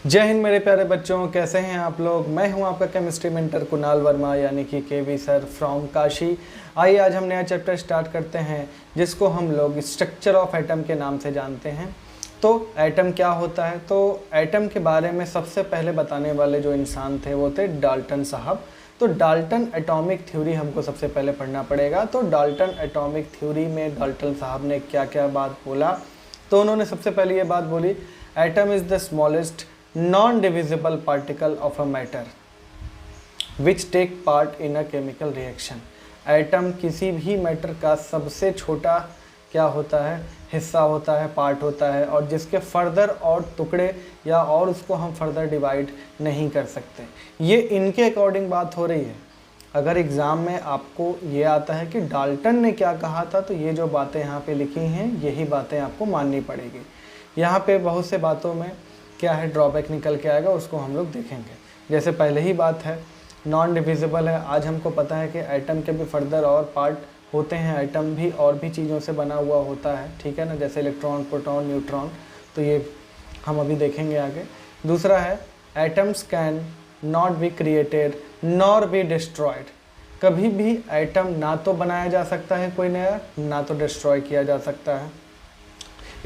जय हिंद मेरे प्यारे बच्चों, कैसे हैं आप लोग। मैं हूं आपका केमिस्ट्री मेंटर कुणाल वर्मा यानी कि केवी सर फ्रॉम काशी। आइए आज हम नया चैप्टर स्टार्ट करते हैं जिसको हम लोग स्ट्रक्चर ऑफ एटम के नाम से जानते हैं। तो एटम क्या होता है, तो एटम के बारे में सबसे पहले बताने वाले जो इंसान थे वो थे डाल्टन साहब। तो डाल्टन एटॉमिक थ्योरी हमको सबसे पहले पढ़ना पड़ेगा। तो डाल्टन एटॉमिक थ्योरी में डाल्टन साहब ने क्या क्या बात बोला, तो उन्होंने सबसे पहले ये बात बोली, atom is the smallest non-divisible particle of a matter which take part in a chemical reaction। Atom किसी भी मैटर का सबसे छोटा क्या होता है, हिस्सा होता है, पार्ट होता है, और जिसके फर्दर और टुकड़े या और उसको हम फर्दर डिवाइड नहीं कर सकते। ये इनके अकॉर्डिंग बात हो रही है। अगर एग्ज़ाम में आपको ये आता है कि डाल्टन ने क्या कहा था, तो ये जो बातें यहाँ पे लिखी हैं यही बातें आपको माननी पड़ेगी। यहाँ पे बहुत से बातों में क्या है ड्रॉबैक निकल के आएगा, उसको हम लोग देखेंगे। जैसे पहले ही बात है नॉन डिविजिबल है। आज हमको पता है कि एटम के भी फर्दर और पार्ट होते हैं, एटम भी और भी चीज़ों से बना हुआ होता है, ठीक है ना, जैसे इलेक्ट्रॉन, प्रोटॉन, न्यूट्रॉन, तो ये हम अभी देखेंगे आगे। दूसरा है atoms can not be created nor be destroyed. कभी भी एटम ना तो बनाया जा सकता है कोई नया, ना तो डिस्ट्रॉय किया जा सकता है।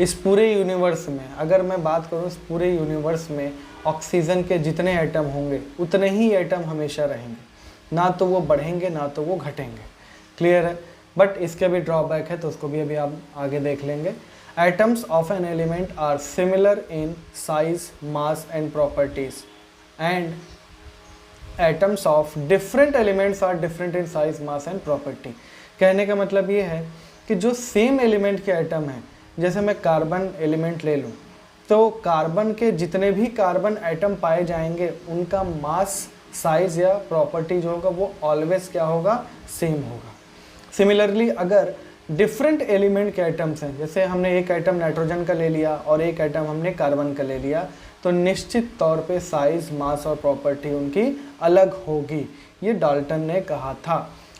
इस पूरे यूनिवर्स में अगर मैं बात करूँ, इस पूरे यूनिवर्स में ऑक्सीजन के जितने एटम होंगे उतने ही एटम हमेशा रहेंगे, ना तो वो बढ़ेंगे ना तो वो घटेंगे। क्लियर है। बट इसके भी ड्रॉबैक है, तो उसको भी अभी आप आगे देख लेंगे। Atoms of an element are similar in size, mass and properties, and atoms of different elements are different in size, mass and property. कहने का मतलब ये है कि जो सेम एलिमेंट के एटम हैं, जैसे मैं कार्बन एलिमेंट ले लूँ, तो कार्बन के जितने भी कार्बन एटम पाए जाएंगे उनका मास, साइज या प्रॉपर्टी जो होगा वो ऑलवेज क्या होगा, सेम होगा। सिमिलरली अगर डिफरेंट एलिमेंट के एटम्स हैं, जैसे हमने एक एटम नाइट्रोजन का ले लिया और एक एटम हमने कार्बन का ले लिया, तो निश्चित तौर पे साइज, मास और प्रॉपर्टी उनकी अलग होगी। ये डाल्टन ने कहा था।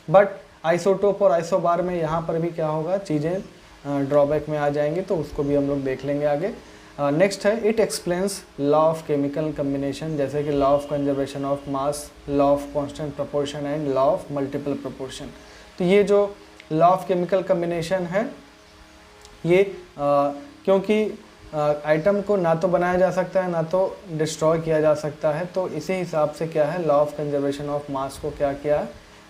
बट आइसोटोप और आइसोबार में यहाँ पर भी क्या होगा, चीज़ें ड्रॉबैक में आ जाएंगे, तो उसको भी हम लोग देख लेंगे आगे। नेक्स्ट है it explains law of chemical combination, जैसे कि law of conservation of mass, law of constant proportion and law of multiple proportion. तो ये जो लॉ ऑफ केमिकल कम्बिनेशन है ये क्योंकि आइटम को ना तो बनाया जा सकता है ना तो डिस्ट्रॉय किया जा सकता है, तो इसी हिसाब से क्या है law of conservation of mass को क्या किया है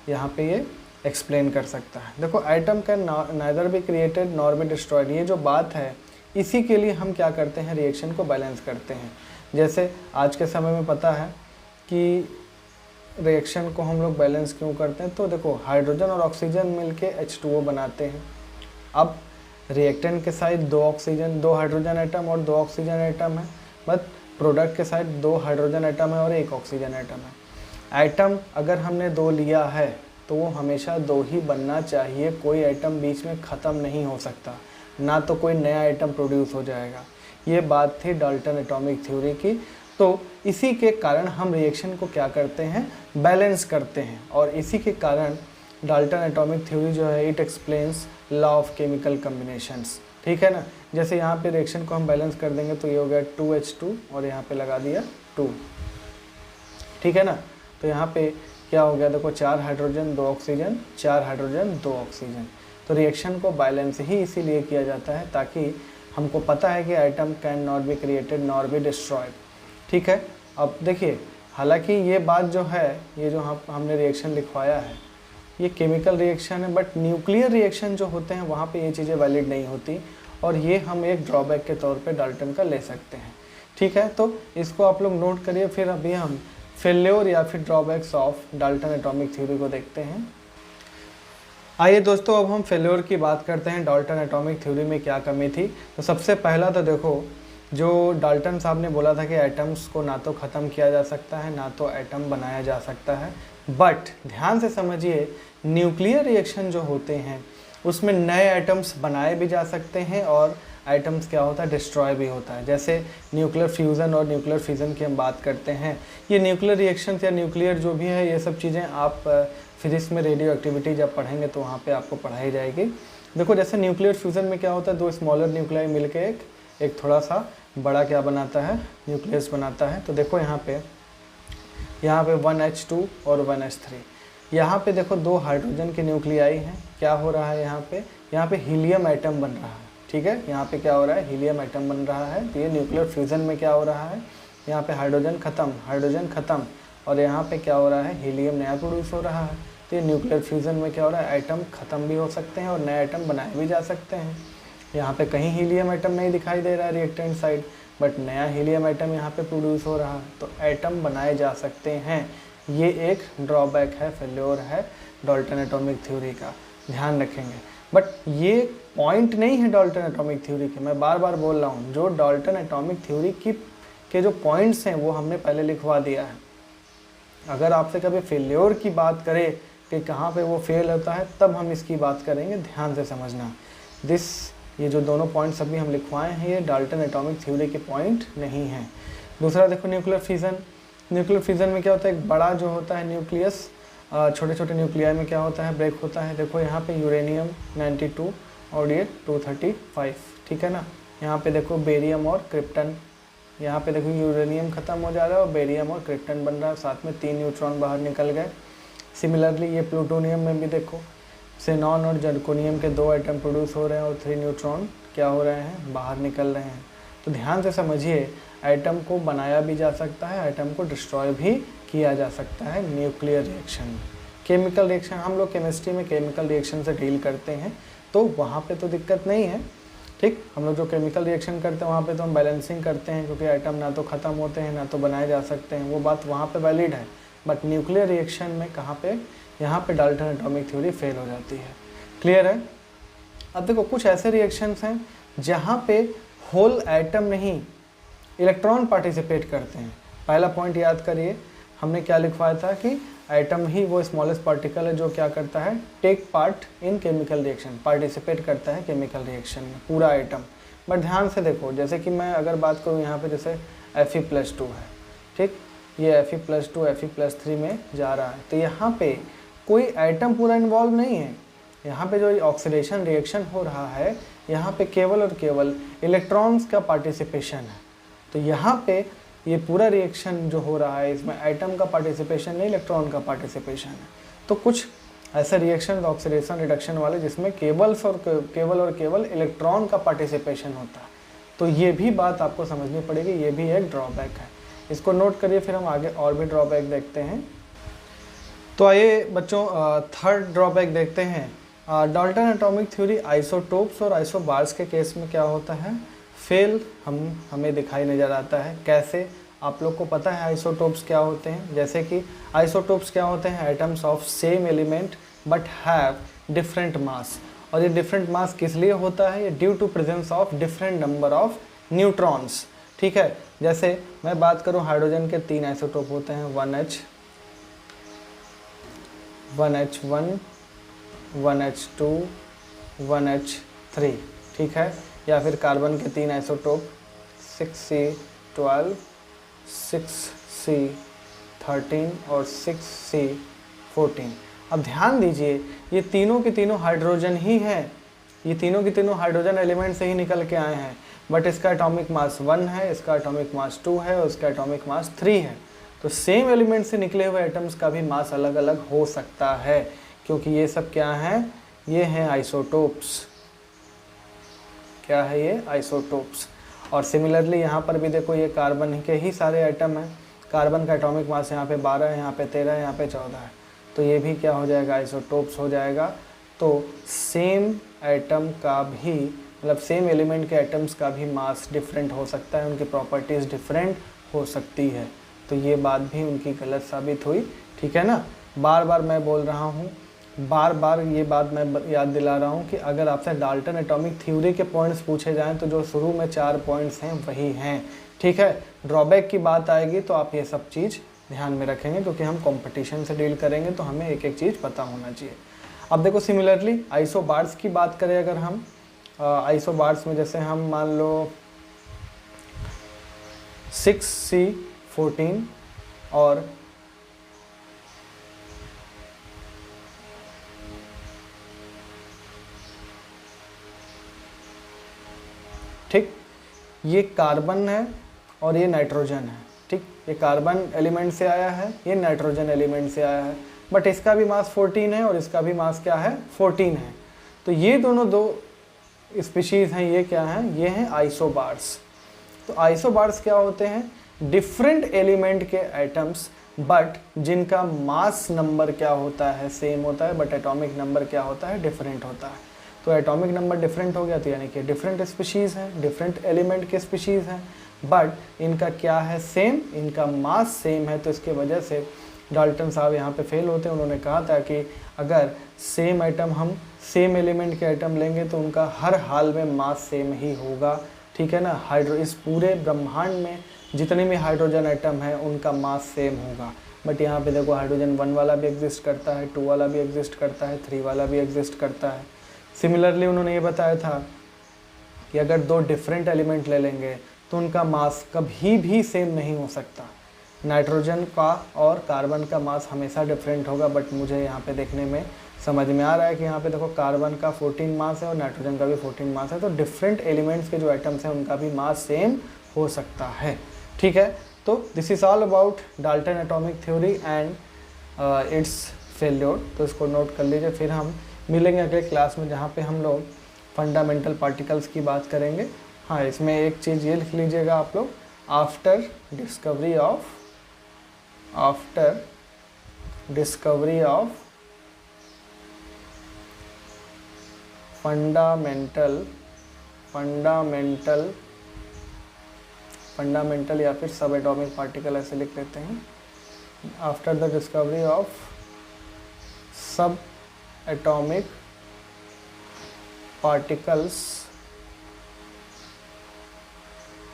यहाँ पे ये एक्सप्लेन कर सकता है। देखो atom can neither be created nor be destroyed, ये जो बात है इसी के लिए हम क्या करते हैं, रिएक्शन को बैलेंस करते हैं। जैसे आज के समय में पता है कि रिएक्शन को हम लोग बैलेंस क्यों करते हैं, तो देखो हाइड्रोजन और ऑक्सीजन मिलके H2O बनाते हैं। अब रिएक्टेंट के साइड 2 ऑक्सीजन, 2 हाइड्रोजन एटम और 2 ऑक्सीजन एटम है, बट प्रोडक्ट के साइड 2 हाइड्रोजन एटम है और 1 ऑक्सीजन एटम है। एटम अगर हमने 2 लिया है तो वो हमेशा 2 ही बनना चाहिए, कोई एटम बीच में ख़त्म नहीं हो सकता, ना तो कोई नया एटम प्रोड्यूस हो जाएगा। ये बात थी डाल्टन एटॉमिक थ्योरी की। तो इसी के कारण हम रिएक्शन को क्या करते हैं, बैलेंस करते हैं, और इसी के कारण डाल्टन एटॉमिक थ्योरी जो है it explains law of chemical combinations, ठीक है ना। जैसे यहाँ पे रिएक्शन को हम बैलेंस कर देंगे तो ये हो गया 2H2 और यहाँ पे लगा दिया 2, ठीक है ना। तो यहाँ पे क्या हो गया, देखो 4 हाइड्रोजन 2 ऑक्सीजन, 4 हाइड्रोजन 2 ऑक्सीजन। तो रिएक्शन को बैलेंस ही इसीलिए किया जाता है ताकि हमको पता है कि item can not be created nor be destroyed, ठीक है। अब देखिए, हालांकि ये बात जो है, ये जो हमने रिएक्शन लिखवाया है ये केमिकल रिएक्शन है, बट न्यूक्लियर रिएक्शन जो होते हैं वहाँ पे ये चीज़ें वैलिड नहीं होती, और ये हम एक ड्रॉबैक के तौर पे डाल्टन का ले सकते हैं, ठीक है। तो इसको आप लोग नोट करिए। फिर अभी हम फेल्योर या फिर drawbacks of Dalton atomic theory को देखते हैं। आइए दोस्तों, अब हम फेल्योर की बात करते हैं। डाल्टन एटॉमिक थ्योरी में क्या कमी थी, तो सबसे पहला तो देखो, जो डाल्टन साहब ने बोला था कि एटम्स को ना तो ख़त्म किया जा सकता है ना तो एटम बनाया जा सकता है, बट ध्यान से समझिए न्यूक्लियर रिएक्शन जो होते हैं उसमें नए एटम्स बनाए भी जा सकते हैं और एटम्स क्या होता है, डिस्ट्रॉय भी होता है। जैसे न्यूक्लियर फ्यूज़न और न्यूक्लियर फिजन की हम बात करते हैं, ये न्यूक्लियर रिएक्शंस या न्यूक्लियर जो भी है ये सब चीज़ें आप फिजिक्स में रेडियो एक्टिविटी जब पढ़ेंगे तो वहाँ पे आपको पढ़ाई जाएगी। देखो जैसे न्यूक्लियर फ्यूज़न में क्या होता है, 2 स्मॉलर न्यूक्लियाई मिलकर एक एक थोड़ा सा बड़ा क्या बनाता है, न्यूक्लियस बनाता है। तो देखो यहाँ पे 1H2 और 1H3, यहाँ पे देखो 2 हाइड्रोजन के न्यूक्लियाई हैं। क्या हो रहा है यहाँ पे हीलियम एटम बन रहा है, ठीक है। यहाँ पे क्या हो रहा है, हीलियम एटम बन रहा है। तो ये न्यूक्लियर फ्यूज़न में क्या हो रहा है, यहाँ पे हाइड्रोजन ख़त्म और यहाँ पे क्या हो रहा है, हीलियम नया प्रोड्यूस हो रहा है। तो ये न्यूक्लियर फ्यूज़न में क्या हो रहा है, एटम ख़त्म भी हो सकते हैं और नए एटम बनाए भी जा सकते हैं। यहाँ पे कहीं हीलियम एटम नहीं दिखाई दे रहा है रिएक्टेंट साइड, बट नया हीलियम एटम यहाँ पे प्रोड्यूस हो रहा है। तो एटम बनाए जा सकते हैं। ये एक ड्रॉबैक है, फेल्योर है डाल्टन एटॉमिक थ्योरी का, ध्यान रखेंगे। बट ये पॉइंट नहीं है डाल्टन एटॉमिक थ्योरी के, मैं बार बार बोल रहा हूँ। जो डाल्टन एटॉमिक थ्योरी के जो पॉइंट्स हैं वो हमने पहले लिखवा दिया है। अगर आपसे कभी फेल्योर की बात करें कि कहाँ पे वो फेल होता है, तब हम इसकी बात करेंगे, ध्यान से समझना। ये जो दोनों पॉइंट्स अभी हम लिखवाए हैं, ये डाल्टन एटॉमिक थ्योरी के पॉइंट नहीं हैं। दूसरा देखो न्यूक्लियर फिजन में क्या होता है, एक बड़ा जो होता है न्यूक्लियस, छोटे छोटे न्यूक्लियाई में क्या होता है, ब्रेक होता है। देखो यहाँ पे यूरेनियम 92 और ये 235, ठीक है ना। यहाँ पे देखो बेरियम और क्रिप्टन, यहाँ पे देखो यूरेनियम ख़त्म हो जा रहा है और बेरियम और क्रिप्टन बन रहा है, साथ में 3 न्यूट्रॉन बाहर निकल गए। सिमिलरली ये प्लूटोनियम में भी देखो सेनॉन और जर्कोनियम के 2 एटम प्रोड्यूस हो रहे हैं और 3 न्यूट्रॉन क्या हो रहे हैं, बाहर निकल रहे हैं। तो ध्यान से समझिए, एटम को बनाया भी जा सकता है, एटम को डिस्ट्रॉय भी किया जा सकता है न्यूक्लियर रिएक्शन। केमिकल रिएक्शन, हम लोग केमिस्ट्री में केमिकल रिएक्शन से डील करते हैं, तो वहाँ पे तो दिक्कत नहीं है, ठीक। हम लोग जो केमिकल रिएक्शन करते हैं वहाँ पे तो हम बैलेंसिंग करते हैं, क्योंकि एटम ना तो ख़त्म होते हैं ना तो बनाए जा सकते हैं, वो बात वहाँ पे वैलिड है। बट न्यूक्लियर रिएक्शन में कहाँ पे, यहाँ पे डाल्टन एटॉमिक थ्योरी फेल हो जाती है। क्लियर है। अब देखो कुछ ऐसे रिएक्शंस हैं जहाँ पे होल एटम नहीं, इलेक्ट्रॉन पार्टिसिपेट करते हैं। पहला पॉइंट याद करिए, हमने क्या लिखवाया था कि एटम ही वो स्मॉलेस्ट पार्टिकल है जो क्या करता है, take part in chemical reaction, participate करता है केमिकल रिएक्शन में, पूरा एटम। बट ध्यान से देखो, जैसे कि मैं अगर बात करूँ यहाँ पे, जैसे Fe+2 है, ठीक, ये Fe+2 Fe+3 में जा रहा है, तो यहाँ पे कोई एटम पूरा इन्वॉल्व नहीं है। यहाँ पे जो ऑक्सीडेशन रिएक्शन हो रहा है, यहाँ पे केवल और केवल इलेक्ट्रॉन्स का पार्टिसिपेशन है। तो यहाँ पे ये पूरा रिएक्शन जो हो रहा है, इसमें एटम का पार्टिसिपेशन नहीं, इलेक्ट्रॉन का पार्टिसिपेशन है। तो कुछ ऐसे रिएक्शन ऑक्सीडेशन रिडक्शन वाले जिसमें केवल और केवल इलेक्ट्रॉन का पार्टिसिपेशन होता है। तो ये भी बात आपको समझनी पड़ेगी, ये भी एक ड्रॉबैक है, इसको नोट करिए। फिर हम आगे और भी ड्रॉबैक देखते हैं। तो आइए बच्चों, थर्ड ड्रॉबैक देखते हैं। डाल्टन एटॉमिक थ्योरी आइसोटोप्स और आइसोबार्स के केस में क्या होता है, फेल हमें दिखाई नज़र आता है। कैसे, आप लोग को पता है आइसोटोप्स क्या होते हैं। जैसे कि आइसोटोप्स क्या होते हैं, atoms of same element but have different mass. और ये डिफरेंट मास किस लिए होता है, ये due to presence of different number of neutrons, ठीक है। जैसे मैं बात करूँ, हाइड्रोजन के 3 आइसोटोप होते हैं, 1H1, 1H2, 1H3, ठीक है। या फिर कार्बन के 3 आइसोटोप, 6C12, 6C13 और 6C14। अब ध्यान दीजिए, ये तीनों के तीनों हाइड्रोजन ही हैं, ये तीनों के तीनों हाइड्रोजन एलिमेंट से ही निकल के आए हैं। बट इसका एटॉमिक मास 1 है, इसका एटॉमिक मास 2 है और इसका एटॉमिक मास 3 है। तो सेम एलिमेंट से निकले हुए एटम्स का भी मास अलग अलग हो सकता है, क्योंकि ये सब क्या हैं, ये हैं आइसोटोप्स। क्या है ये, आइसोटोप्स। और सिमिलरली यहाँ पर भी देखो, ये कार्बन के ही सारे एटम हैं। कार्बन का एटॉमिक मास यहाँ पे 12 है, यहाँ पे 13 है, यहाँ पे 14 है। तो ये भी क्या हो जाएगा, आइसोटोप्स हो जाएगा। तो सेम एटम का भी, मतलब सेम एलिमेंट के एटम्स का भी मास डिफरेंट हो सकता है, उनकी प्रॉपर्टीज़ डिफरेंट हो सकती है। तो ये बात भी उनकी गलत साबित हुई, ठीक है ना। बार बार मैं बोल रहा हूँ, बार बार ये बात मैं याद दिला रहा हूँ कि अगर आपसे डाल्टन एटॉमिक थ्योरी के पॉइंट्स पूछे जाएं तो जो शुरू में 4 पॉइंट्स हैं वही हैं, ठीक है। ड्रॉबैक की बात आएगी तो आप ये सब चीज़ ध्यान में रखेंगे, क्योंकि हम कंपटीशन से डील करेंगे तो हमें एक एक चीज़ पता होना चाहिए। अब देखो सिमिलरली आइसोबार्स की बात करें, अगर हम आइसोबार्स में जैसे हम मान लो 6C14 और ठीक ये कार्बन है और ये नाइट्रोजन है, ठीक। ये कार्बन एलिमेंट से आया है, ये नाइट्रोजन एलिमेंट से आया है, बट इसका भी मास 14 है और इसका भी मास क्या है, 14 है। तो ये दोनों दो स्पीशीज़ हैं, ये क्या हैं, ये हैं आइसोबार्स। तो आइसोबार्स क्या होते हैं, डिफरेंट एलिमेंट के एटम्स बट जिनका मास नंबर क्या होता है, सेम होता है, बट एटॉमिक नंबर क्या होता है, डिफरेंट होता है। तो एटॉमिक नंबर डिफरेंट हो गया तो यानी कि डिफरेंट स्पीशीज़ हैं, डिफरेंट एलिमेंट के स्पीशीज़ हैं, बट इनका क्या है, सेम, इनका मास सेम है। तो इसके वजह से डाल्टन साहब यहाँ पे फेल होते हैं। उन्होंने कहा था कि अगर सेम एटम, हम सेम एलिमेंट के एटम लेंगे तो उनका हर हाल में मास सेम ही होगा, ठीक है ना। इस पूरे ब्रह्मांड में जितने भी हाइड्रोजन एटम हैं उनका मास सेम होगा। बट यहाँ पे देखो हाइड्रोजन 1 वाला भी एग्जिस्ट करता है, 2 वाला भी एग्जिस्ट करता है, 3 वाला भी एग्जिस्ट करता है। सिमिलरली उन्होंने ये बताया था कि अगर 2 डिफरेंट एलिमेंट ले लेंगे तो उनका मास कभी भी सेम नहीं हो सकता। नाइट्रोजन का और कार्बन का मास हमेशा डिफरेंट होगा, बट मुझे यहाँ पे देखने में समझ में आ रहा है कि यहाँ पे देखो कार्बन का 14 मास है और नाइट्रोजन का भी 14 मास है। तो डिफरेंट एलिमेंट्स के जो एटम्स हैं उनका भी मास सेम हो सकता है, ठीक है। तो this is all about Dalton atomic theory and it's failure. तो इसको नोट कर लीजिए। फिर हम मिलेंगे अगले क्लास में जहाँ पे हम लोग फंडामेंटल पार्टिकल्स की बात करेंगे। हाँ, इसमें एक चीज़ ये लिख लीजिएगा आप लोग, आफ्टर डिस्कवरी ऑफ फंडामेंटल या फिर सब एटॉमिक पार्टिकल, ऐसे लिख लेते हैं। आफ्टर द डिस्कवरी ऑफ सब एटॉमिक पार्टिकल्स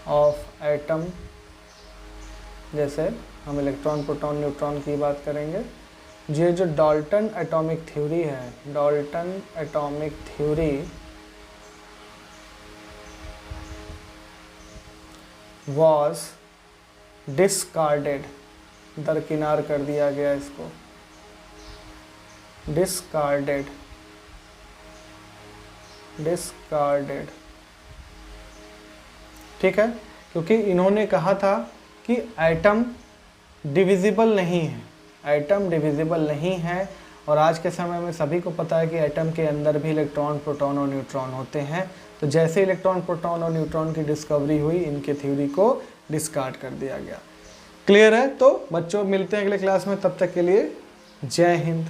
ऑफ एटम, जैसे हम इलेक्ट्रॉन, प्रोटॉन, न्यूट्रॉन की बात करेंगे। ये जो डाल्टन एटॉमिक थ्योरी है, Dalton atomic theory was discarded, दरकिनार कर दिया गया इसको, discarded, ठीक है। क्योंकि इन्होंने कहा था कि एटम डिविजिबल नहीं है, एटम डिविजिबल नहीं है। और आज के समय में सभी को पता है कि एटम के अंदर भी इलेक्ट्रॉन, प्रोटॉन और न्यूट्रॉन होते हैं। तो जैसे इलेक्ट्रॉन, प्रोटॉन और न्यूट्रॉन की डिस्कवरी हुई, इनके थ्योरी को डिस्कार्ड कर दिया गया। क्लियर है? तो बच्चों मिलते हैं अगले क्लास में, तब तक के लिए जय हिंद।